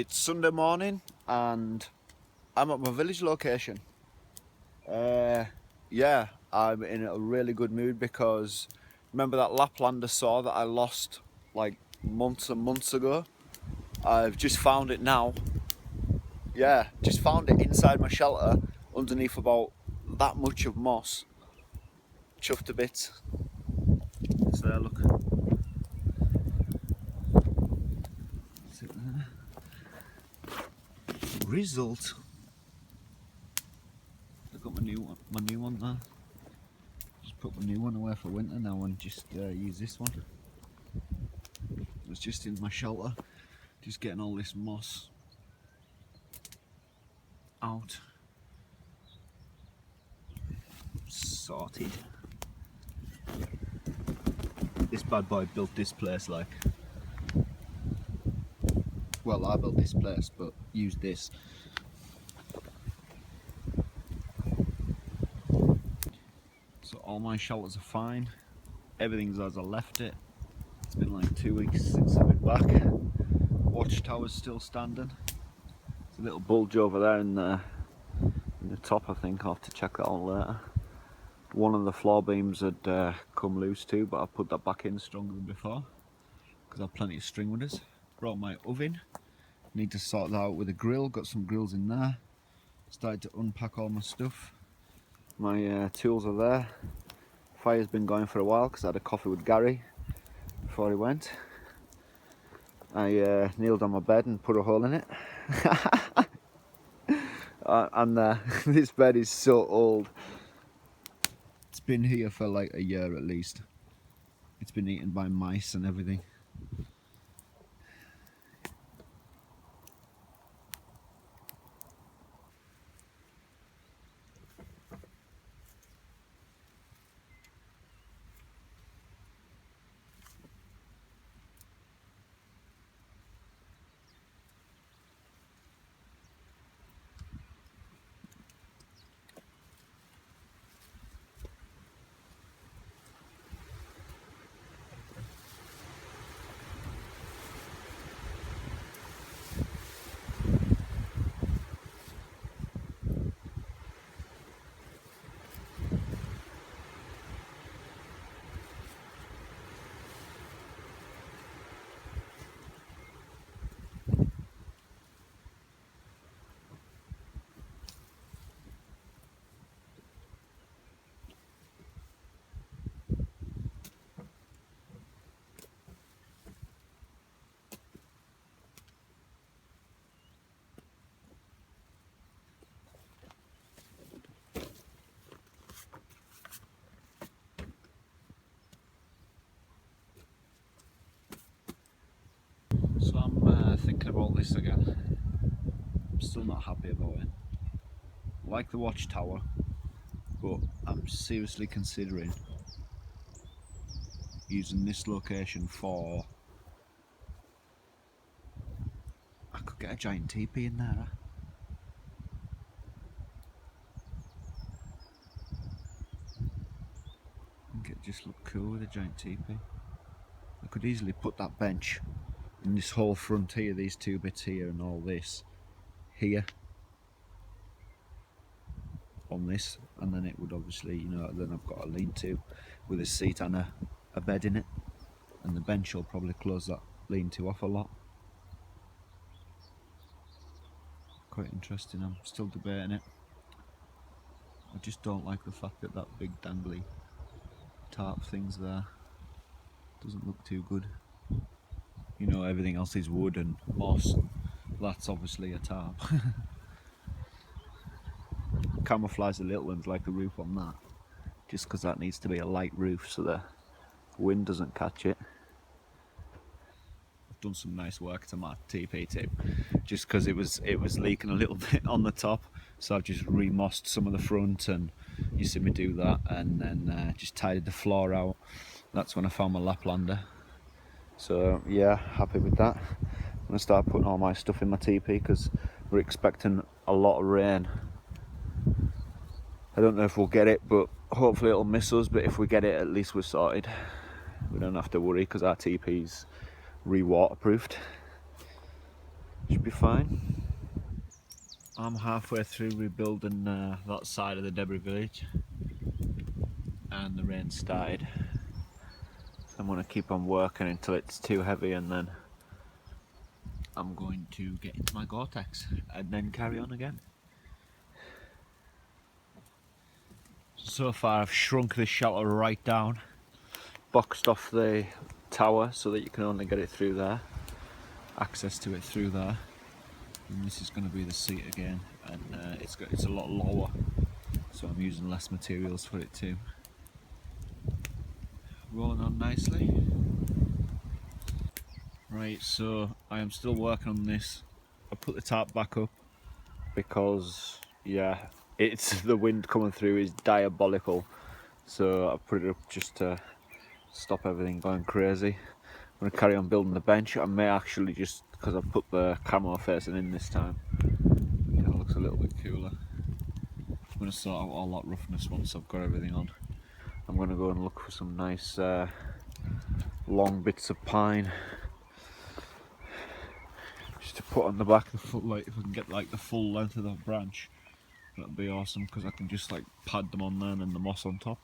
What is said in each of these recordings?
It's Sunday morning and I'm at my village location. Yeah, I'm in a really good mood because remember that Laplander saw that I lost like months and months ago? I've just found it now. Yeah, just found it inside my shelter underneath about that much of moss. Chuffed a bit. It's there, look. Is it there? Result. I got my new one there. Just put my new one away for winter now and just use this one. It was just in my shelter, just getting all this moss out. Sorted. This bad boy built this place like. Well, I built this place, but used this. So all my shelters are fine. Everything's as I left it. It's been like 2 weeks since I've been back. Watchtower's still standing. There's a little bulge over there in the top, I think. I'll have to check that out later. One of the floor beams had come loose too, but I put that back in stronger than before because I have plenty of string with us. Brought my oven. Need to sort that out with a grill. Got some grills in there. Started to unpack all my stuff. My tools are there. Fire's been going for a while because I had a coffee with Gary before he went. I kneeled on my bed and put a hole in it. And this bed is so old. It's been here for like a year at least. It's been eaten by mice and everything. So I'm thinking about this again. I'm still not happy about it. I like the watchtower, but I'm seriously considering using this location for. I could get a giant teepee in there. I think it'd just look cool with a giant teepee. I could easily put that bench in this whole front here, these two bits here and all this here on this, and then it would obviously, you know, then I've got a lean-to with a seat and a bed in it, and the bench will probably close that lean-to off a lot. Quite interesting. I'm still debating it. I just don't like the fact that that big dangly tarp thing's there. Doesn't look too good. You know, everything else is wood and moss. That's obviously a tarp. Camouflage the little ones like the roof on that, just because that needs to be a light roof so the wind doesn't catch it. I've done some nice work to my TP tip, just because it was leaking a little bit on the top, so I've just remossed some of the front, and you see me do that, and then just tidied the floor out. That's when I found my Laplander. So yeah, happy with that. I'm gonna start putting all my stuff in my TP because we're expecting a lot of rain. I don't know if we'll get it, but hopefully it'll miss us. But if we get it, at least we're sorted. We don't have to worry because our TP's re-waterproofed. Should be fine. I'm halfway through rebuilding that side of the debris village, and the rain started. So I'm going to keep on working until it's too heavy, and then I'm going to get into my Gore-Tex and then carry on again. So far I've shrunk this shelter right down, boxed off the tower so that you can only get it through there, access to it through there. And this is going to be the seat again, and it's a lot lower, so I'm using less materials for it too. Rolling on nicely. Right, so I am still working on this. I put the tarp back up because, yeah, it's the wind coming through is diabolical, so I put it up just to stop everything going crazy. I'm going to carry on building the bench. I may actually, just because I've put the camo facing in this time, it kind of looks a little bit cooler. I'm going to sort out all that roughness once I've got everything on. I'm going to go and look for some nice long bits of pine just to put on the back of the footlight. If I can get like the full length of that branch, that'd be awesome, because I can just like pad them on there and then the moss on top.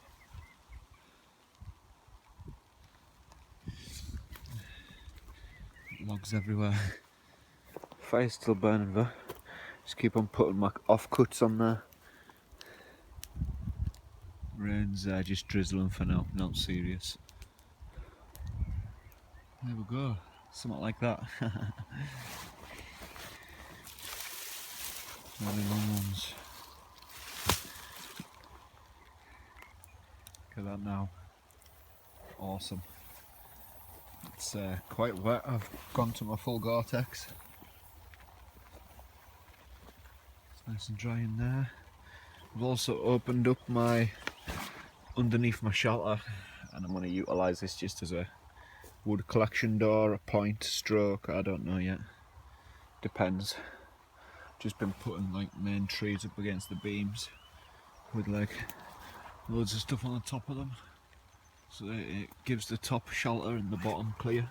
Logs everywhere. Fire's still burning though. Just keep on putting my offcuts on there. Rain's just drizzling for now, not serious. There we go, something like that. Really long ones. Look at that now. Awesome. It's quite wet. I've gone to my full Gore-Tex. It's nice and dry in there. I've also opened up my underneath my shelter, and I'm going to utilise this just as a wood collection door, a point, stroke, I don't know yet. Depends. Just been putting like main trees up against the beams with like loads of stuff on the top of them, so that it gives the top shelter and the bottom clear.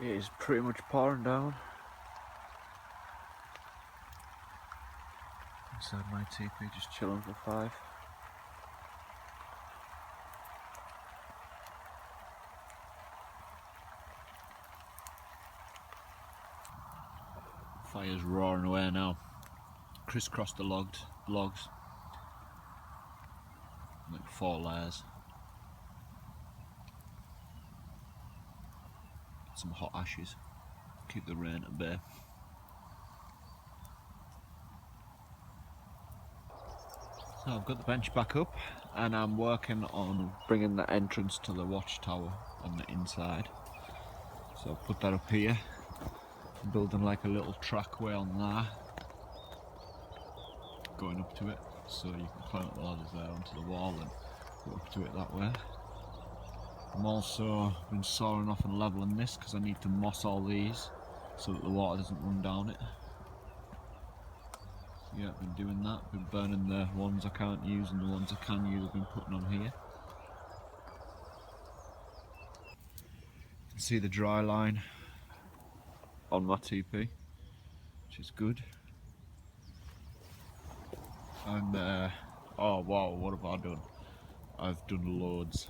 It is pretty much pouring down inside my teepee, just chilling for 5. Fire's roaring away now. Crisscross the logs, like 4 layers. Get some hot ashes, keep the rain at bay. So I've got the bench back up, and I'm working on bringing the entrance to the watchtower on the inside. So I've put that up here. I'm building like a little trackway on there, going up to it, so you can climb up the ladders there onto the wall and go up to it that way. I'm also been sawing off and levelling this because I need to moss all these so that the water doesn't run down it. So yeah, I've been doing that, been burning the ones I can't use, and the ones I can use I've been putting on here. You can see the dry line on my TP, which is good. And oh wow, what have I done? I've done loads.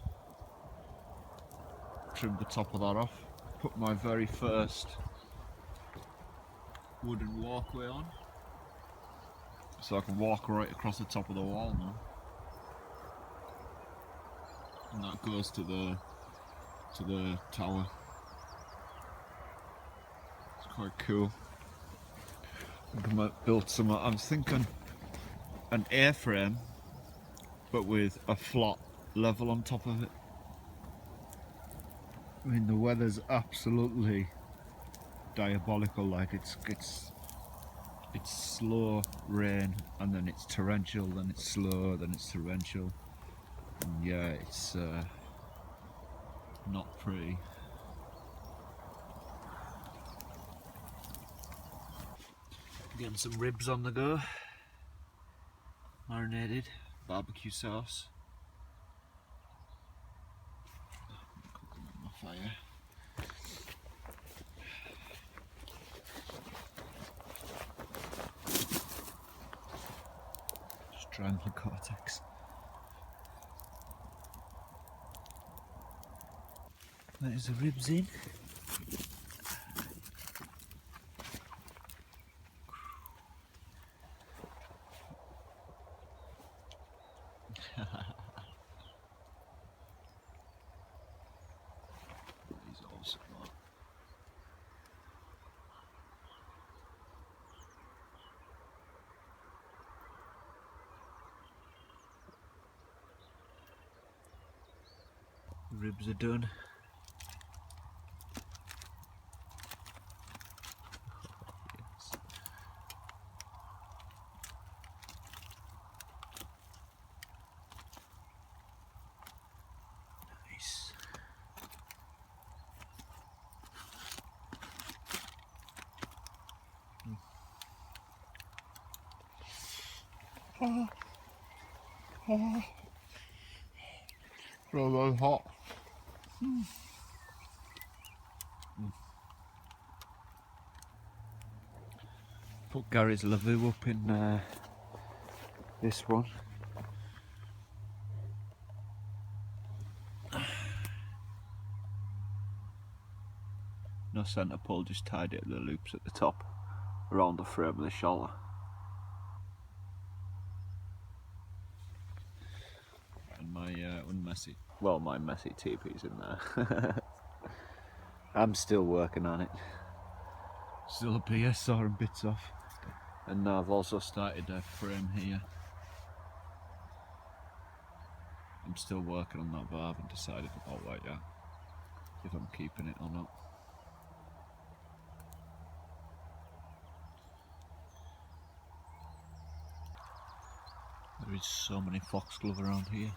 Trimmed the top of that off, put my very first wooden walkway on, so I can walk right across the top of the wall now. And that goes to the tower. It's quite cool. I built some, I was thinking an airframe, but with a flat level on top of it. I mean, the weather's absolutely diabolical. Like it's slow rain, and then it's torrential, then it's slow, then it's torrential, and yeah, it's not pretty. Getting some ribs on the go, marinated, barbecue sauce. Cook them on my fire. solar cortex. There's the ribs in. He's awesome. The ribs are done. Yes. Nice. So hot. Put Gary's lavoo up in this one. No centre pole, just tied it to the loops at the top around the frame of the shelter. And my my messy teepee's in there. I'm still working on it. Still up here, sawing bits off. And now I've also started a frame here. I'm still working on that, but I haven't decided about that yet, if I'm keeping it or not. There is so many foxglove around here.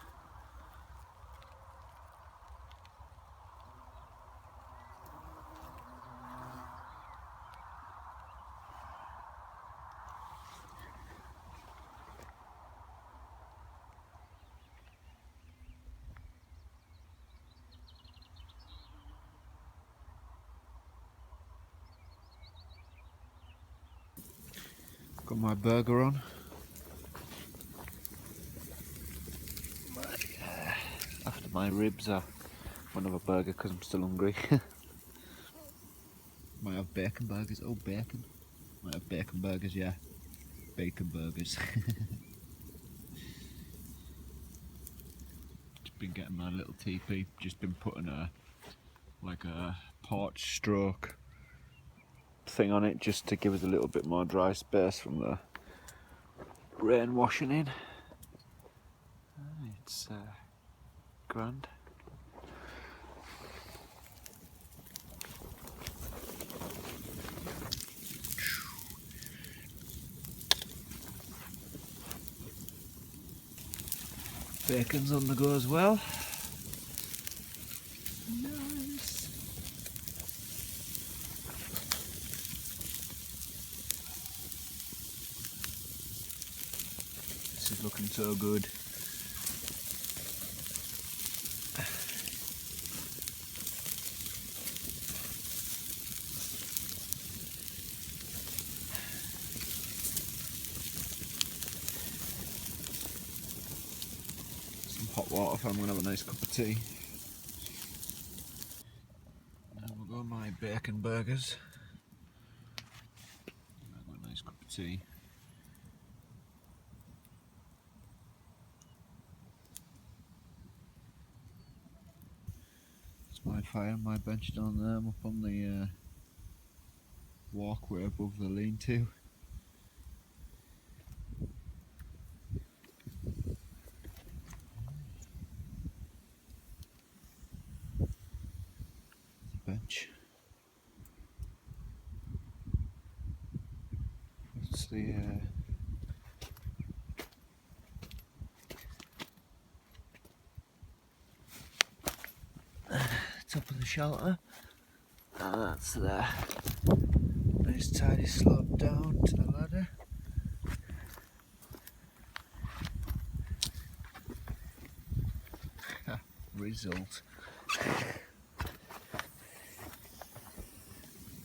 Got my burger on. After my ribs, I want to have a burger because I'm still hungry. Might have bacon burgers. Oh, bacon. Might have bacon burgers, yeah. Bacon burgers. Just been getting my little teepee. Just been putting a porch stroke thing on it just to give us a little bit more dry space from the rain washing in. It's grand. Bacon's on the go as well. Nice. This is looking so good. Hot water if I'm going to have a nice cup of tea. Now we'll go my bacon burgers. I've got a nice cup of tea. It's my fire, my bench down there. I'm up on the walkway above the lean-to. Bench. That's the top of the shelter, and that's the nice tidy slope down to the ladder. Result.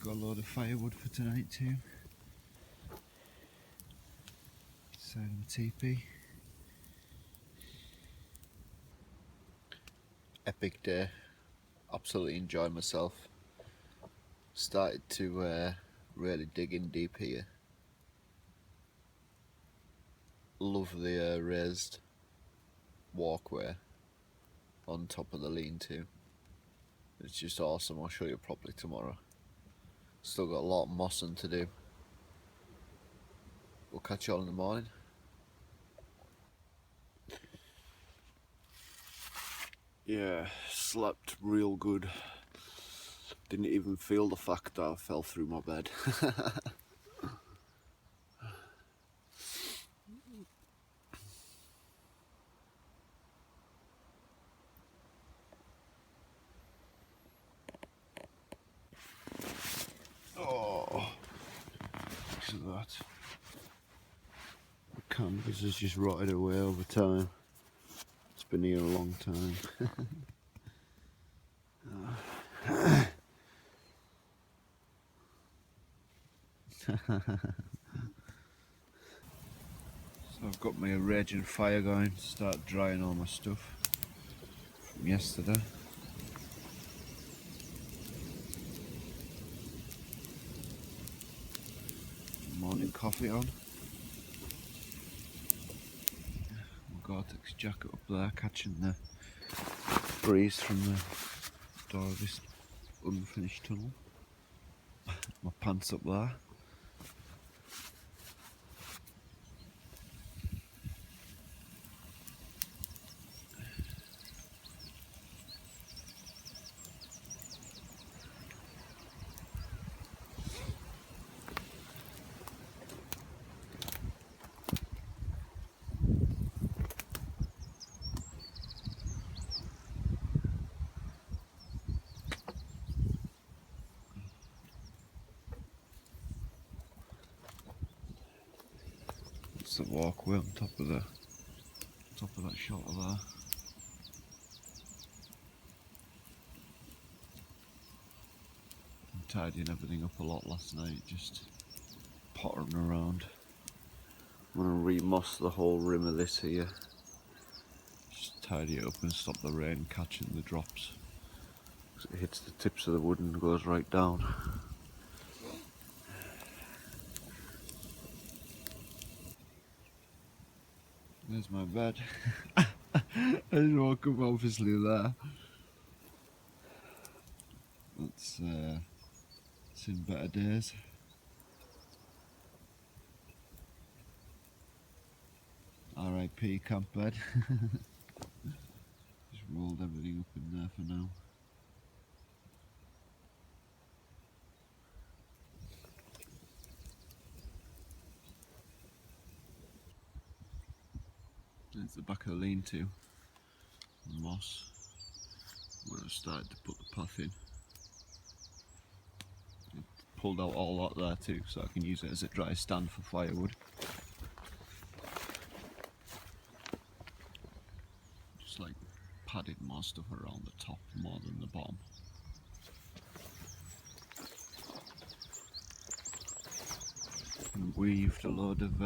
Got a load of firewood for tonight too. Side of the teepee. big day. Absolutely enjoyed myself. Started to really dig in deep here. Love the raised walkway on top of the lean-to. It's just awesome. I'll show you properly tomorrow. Still got a lot of mossing to do. We'll catch you all in the morning. Yeah, slept real good. Didn't even feel the fact that I fell through my bed. Oh, look at that. The canvas has just rotted away over time. It's been here a long time. So I've got my raging fire going to start drying all my stuff from yesterday. Morning coffee on. My Gore-Tex jacket up there catching the breeze from the door of this unfinished tunnel. My pants up there. It's the walkway on top of that shelter there. I'm tidying everything up a lot last night, just pottering around. I'm gonna re-moss the whole rim of this here. Just tidy it up and stop the rain catching the drops. It hits the tips of the wood and goes right down. There's my bed. I just woke up obviously there. It's in better days. R.I.P. camp bed. Just rolled everything up in there for now. There's the back of the lean-to. Moss. Where I started to put the path in. I pulled out all that there too, so I can use it as a dry stand for firewood. Just like padded more stuff around the top more than the bottom. And weaved a load of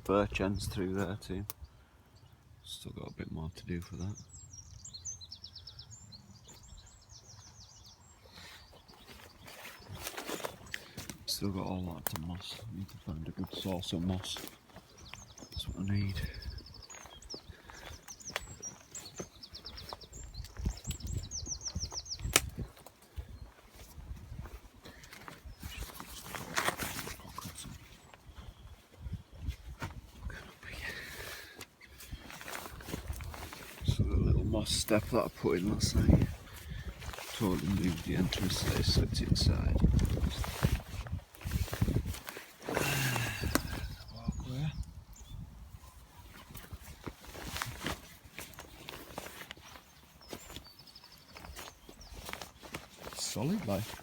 birch ends through there too. Still got a bit more to do for that. Still got all lots of moss. I need to find a good source of moss. That's what I need. So the little moss step that I put in last night, totally moved the entrance there, so it's inside. Solid life.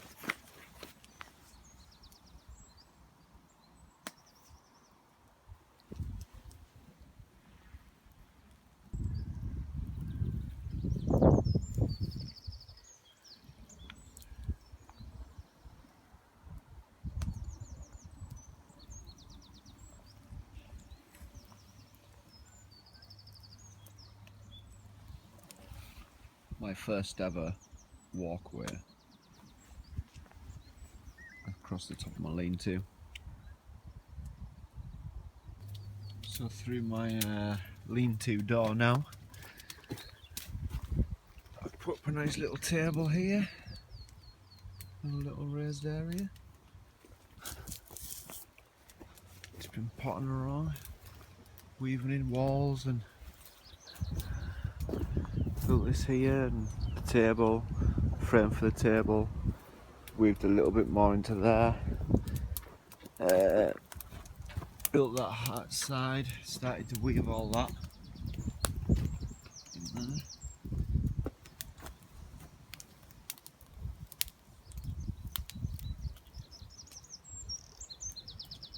my first ever walkway across the top of my lean-to. So through my lean-to door now, I've put up a nice little table here and a little raised area. It's been potting around, weaving in walls, and built this here and the table, frame for the table, weaved a little bit more into there. Built that outside, started to weave all that in there.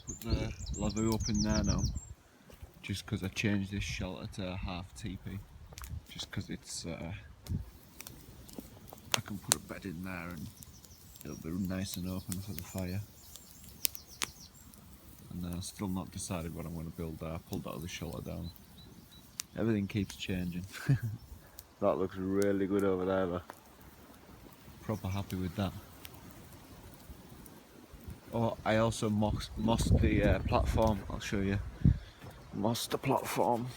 Put the lavabo up in there now, just because I changed this shelter to half teepee, just because it's I can put a bed in there and it'll be nice and open for the fire. And I've still not decided what I'm going to build there. I pulled that other shelter down. Everything keeps changing. That looks really good over there though. Proper happy with that. Oh, I also mossed the platform. I'll show you. Mossed the platform.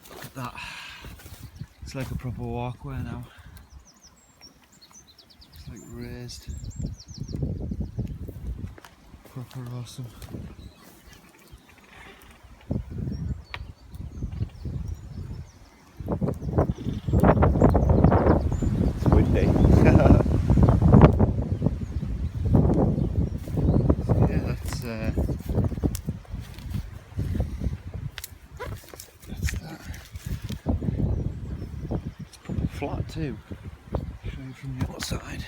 Look at that. It's like a proper walkway now. It's like raised. Proper awesome. It's windy. So yeah, that's that. It's proper flat too. Show you from the other side.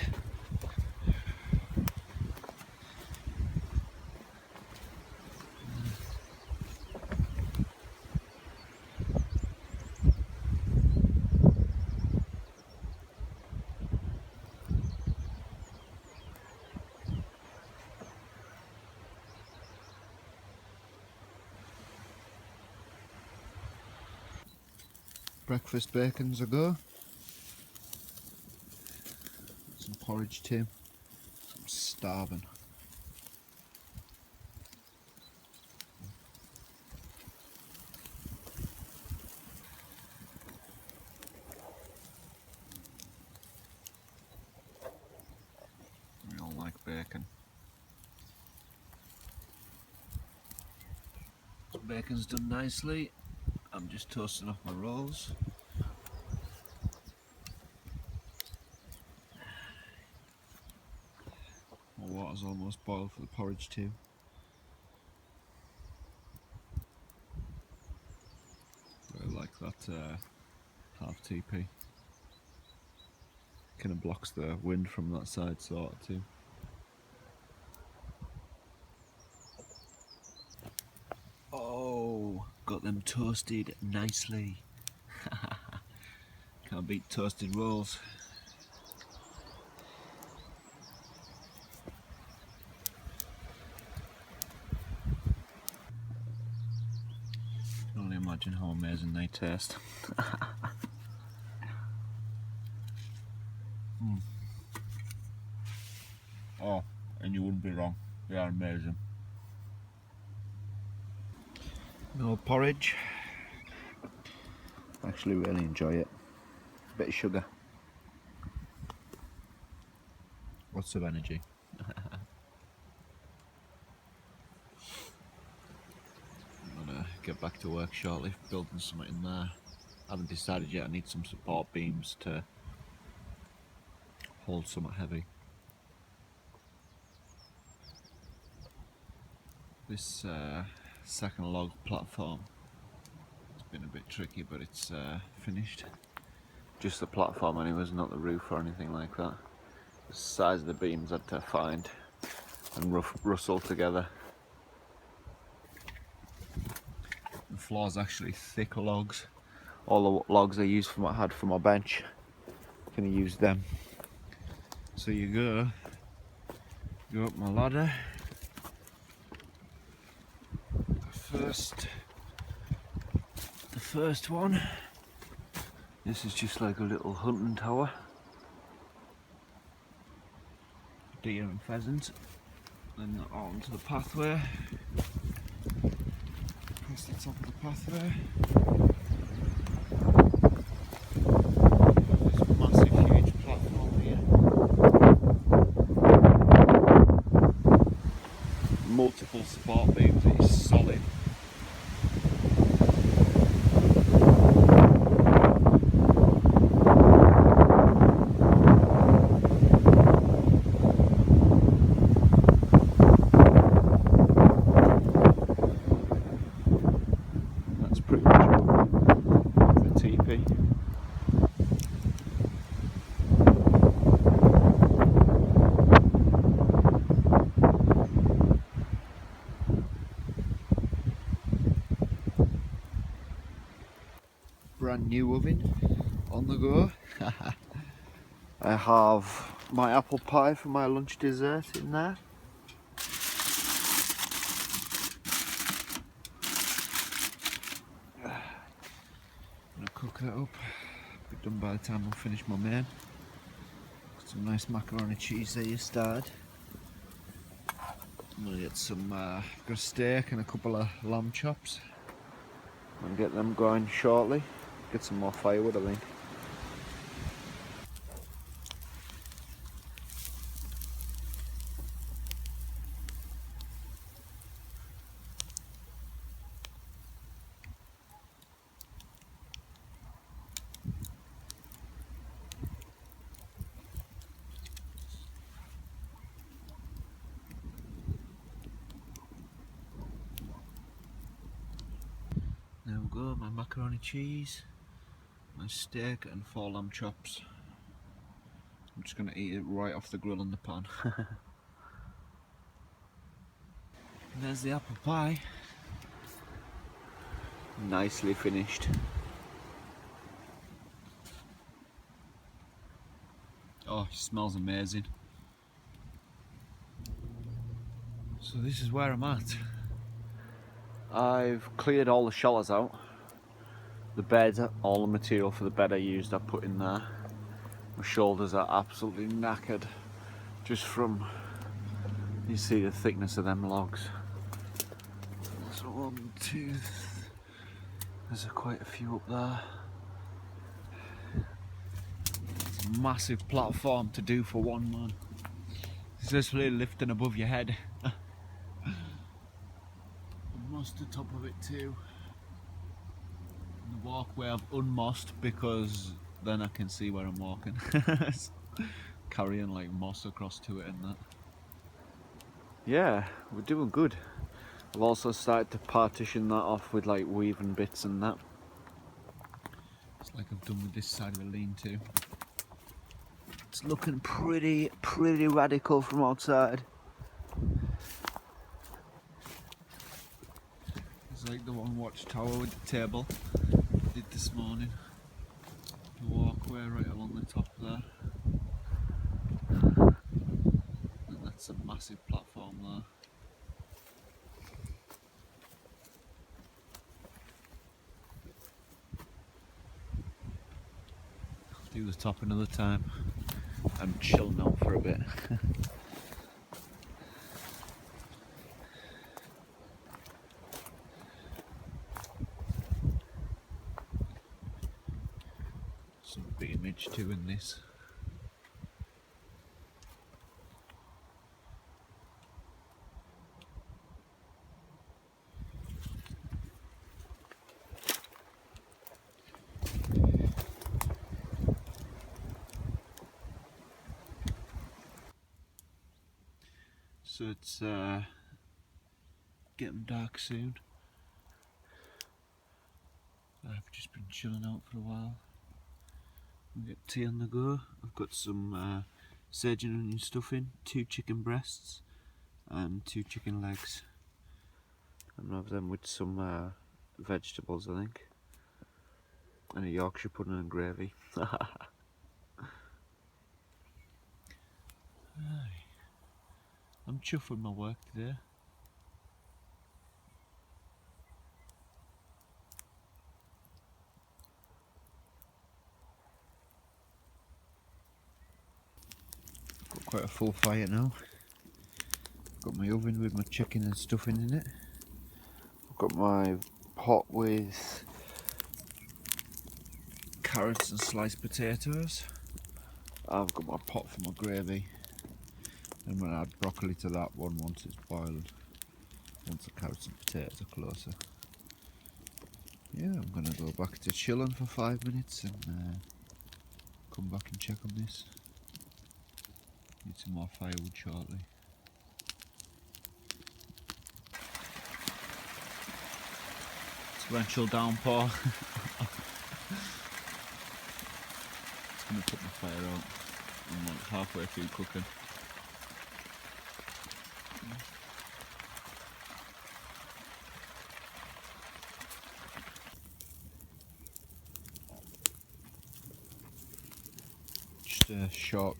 Breakfast bacons a go. Some porridge too. I'm starving. We all like bacon. So bacon's done nicely. I'm just toasting off my rolls. My water's almost boiled for the porridge too. Really like that half teepee. Kind of blocks the wind from that side sort of too. Oh, got them toasted nicely. Can't beat toasted rolls. I can only imagine how amazing they taste. Oh, and you wouldn't be wrong. They are amazing. No porridge. I actually really enjoy it. Bit of sugar. Lots of energy. I'm gonna get back to work shortly, building something in there. I haven't decided yet. I need some support beams to hold something heavy. This second log platform, it's been a bit tricky, but it's finished. Just the platform anyways, not the roof or anything like that. The size of the beams I had to find and rustle together. The floor's actually thick logs. All the logs I used for I had for my bench, I'm gonna use them. So you go up my ladder. First first one. This is just like a little hunting tower. Deer and pheasants. Then onto the pathway. Across the top of the pathway. There's a massive, huge platform here. Multiple support beams, it is solid. That's pretty much the teepee. Brand new oven on the go. I have my apple pie for my lunch dessert in there. I'm gonna cook that up. Be done by the time I finish my main. Got some nice macaroni cheese there you started. I'm gonna get some got a steak and a couple of lamb chops. I'm gonna get them going shortly. Get some more firewood, I think. There we go, my macaroni cheese, my steak and 4 lamb chops. I'm just going to eat it right off the grill in the pan. And there's the apple pie. Nicely finished. Oh, it smells amazing. So this is where I'm at. I've cleared all the shallows out. The bed, all the material for the bed I used I put in there. My shoulders are absolutely knackered just from, you see the thickness of them logs. So 1, 2, there's quite a few up there. It's a massive platform to do for one man. It's just really lifting above your head. Mossed the top of it too. And the walkway I've unmossed because then I can see where I'm walking. Carrying like moss across to it and that. Yeah, we're doing good. I've also started to partition that off with like weaving bits and that. It's like I've done with this side of the lean-to. It's looking pretty radical from outside. It's like the one watchtower with the table I did this morning. The walkway right along the top there. And that's a massive platform there. I'll do the top another time. I'm chilling out for a bit. Some big image too in this. So it's getting dark soon. I've just been chilling out for a while. We'll get tea on the go. I've got some sage and onion stuffing, 2 chicken breasts and 2 chicken legs. And have them with some vegetables, I think. And a Yorkshire pudding and gravy. I'm chuffed with my work today. quite a full fire now. Got my oven with my chicken and stuffing in it. I've got my pot with carrots and sliced potatoes. I've got my pot for my gravy. I'm going to add broccoli to that one once it's boiled, once the carrots and potatoes are closer. Yeah, I'm going to go back to chilling for 5 minutes and come back and check on this. Need some more firewood shortly. Torrential downpour. It's going to put my fire out. I'm like halfway through cooking. Just a short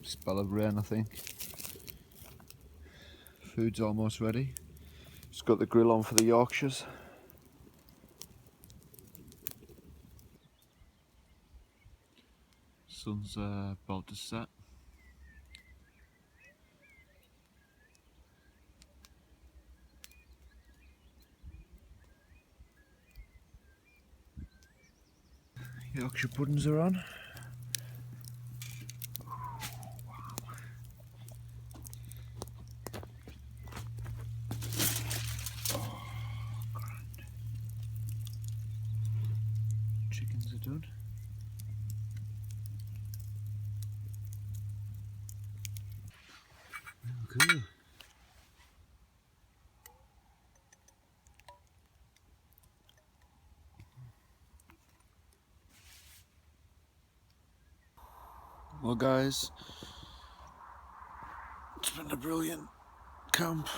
spell of rain, I think. Food's almost ready. Just got the grill on for the Yorkshires. Sun's about to set. Yorkshire puddings are on. Chickens are done. Okay. Well guys, it's been a brilliant camp.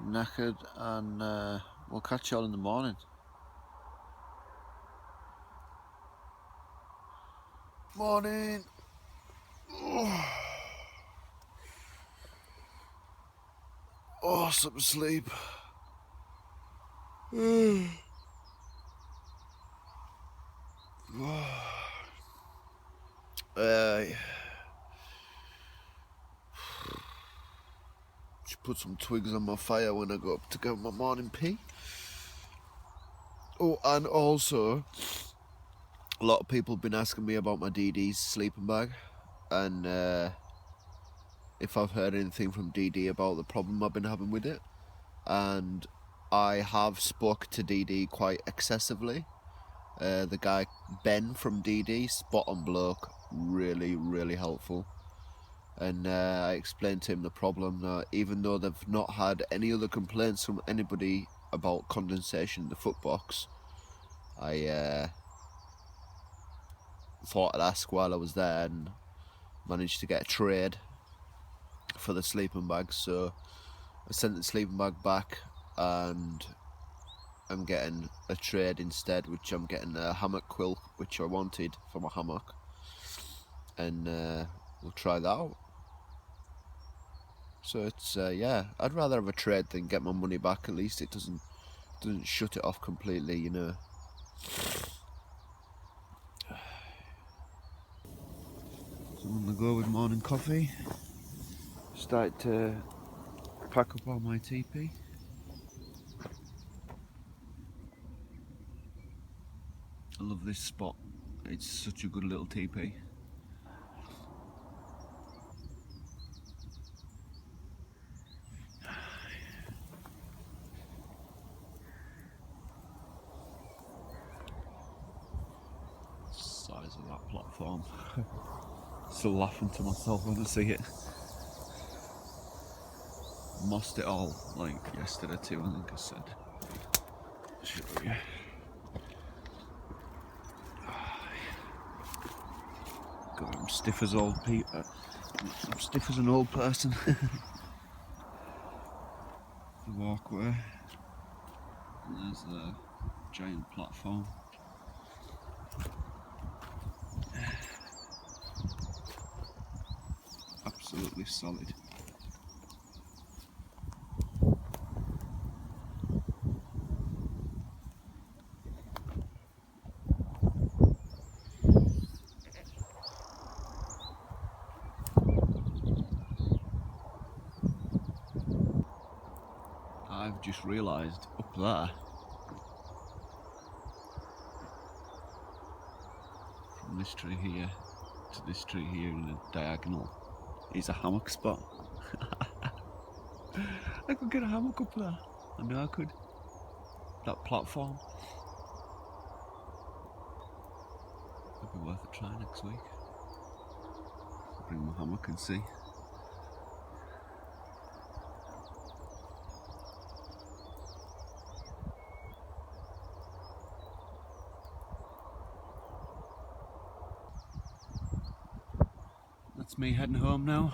Knackered, and we'll catch you all in the morning. Morning. Awesome sleep. Should put some twigs on my fire when I go up to get my morning pee. Oh, and also, a lot of people have been asking me about my DD's sleeping bag, and if I've heard anything from DD about the problem I've been having with it. And I have spoke to DD quite excessively. The guy Ben from DD, spot on bloke, really helpful. And I explained to him the problem that even though they've not had any other complaints from anybody about condensation in the footbox, I thought I'd ask while I was there, and managed to get a trade for the sleeping bag. So I sent the sleeping bag back, and I'm getting a trade instead, which I'm getting a hammock quilt, which I wanted for my hammock, and we'll try that out. So it's yeah, I'd rather have a trade than get my money back. At least it doesn't shut it off completely, you know. So I'm on the go with morning coffee. Started to pack up all my TP. I love this spot. It's such a good little TP. Size of that platform. Still laughing to myself when I see it. Mossed it all like yesterday too, I think I said. Show you. God, I'm stiff as old Peter. I'm stiff as an old person. The walkway. And there's the giant platform. Absolutely solid. I've just realised up there, from this tree here to this tree here in a diagonal, is a hammock spot. I could get a hammock up there. I know I could. That platform. It'd be worth a try next week. Bring my hammock and see. That's me heading home now.